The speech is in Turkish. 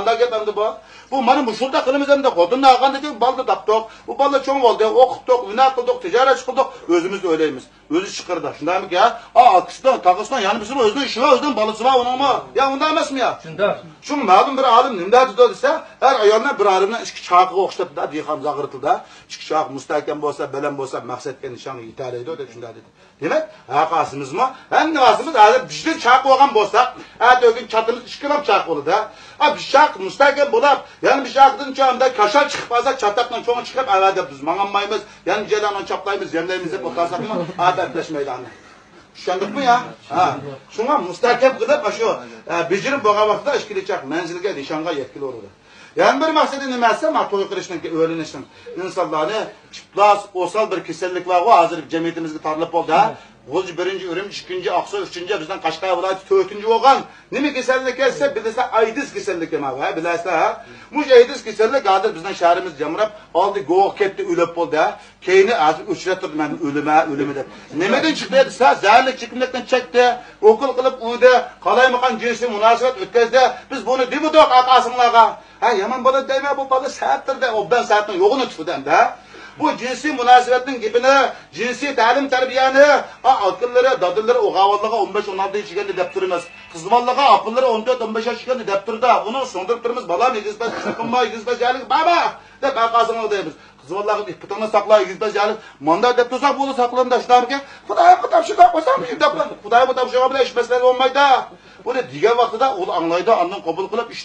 qanday gap endi bu? Bu mana mushulda qilimiz endi xotinni olgandagi balda tapdik. Bu balda cho'ng bo'ldi, o'qitdik, unaq qildik, tijorat qildik, o'zimiz o'ylaymiz. O'zi chiqirdi. Shundaymi-ki? Akiston, Tog'iston, yana bizning o'zining ishi va o'zining balasi va uningmi? Ya unday emasmi ya? Shunda. Shu ma'lum bir olim nimda dedi desa, har ayollar bir olimdan ikki chaqiga o'xshatdi, dehqon zag'irtildi. Ikki chaq mustahkam bo'lsa, bilan bo'lsa, maqsadga nishon yetarli deb shunday dedi. Demak, haqasimizmi? Endi vasimiz hozir bizning chaq bo'lgan bo'lsak, atogin chatimiz 2 kg chaq bo'ladi. Bir chaq mustahkam bo'lib, ya'ni bir chaqdan cho'mda kashal chiqib qolsa, chataqdan cho'ng chiqib avada biz manganmaymiz, yana jelandan chaplaymiz, yemlaymiz deb o'tirsak-mi, adablash maydoni. Tushundingmi ya? Ha. Shunga mustahkam qilib, shu bijirib bo'lgan vaqtda ishkilichaq manzilga, nishonga yetkilaveradi. Yani bir maksadi nimasi? To'y qilishning, o'ylanishning. İnsanlarni iflos, o'sal bir kasallik var, o hozir jamiyatimizga tarlab bo'ldi. G'ulj 1-o'rim, 2-Oqsuv, 3-ci bizdan Qashqar viloyati 4-ci bo'lgan. Nima kasallik kelsa, bilsa aydis kasallik ema, bilasizlar, ha? Bu aydis kasallik hozir bizning shahrimiz jamrab, oldi go'q ketdi, o'lib bo'ldi. Keyini hozir uchrab turdi men o'limi deb. Nimadan chiqdi desa, zarli chiqimlikdan chekdi, o'qil qilib uyda qalaymagan jinsiy munosabat o'tkazdi. Biz buni demodoq aqasinglarga. Ha, yaman bola deyme, bu bola saattirda, obdan saatning yo'g'ini tutdi-da. Bu jinsiy munosabatning gapini, jinsiy ta'lim tarbiyani, akillari, dadillari o'g'avalliga 15-16 yashaganda deb turamiz. Qizmonlarga apillari 14-15 yashaganda deb turdi. Uni so'ndirib turamiz, bolam egizbaz, chiqinma, egizbazlik, baba deb aqasini deymiz. Qizmonlarga ipitini saqla, egizbazlik, manda deb tursak, bu saqlanda shunday Xudoga shunday qo'ysam, Xudoga bu bilan ish masala bo'lmaydi. Buni degan vaqtida u anglaydi, andan qabul qilib ish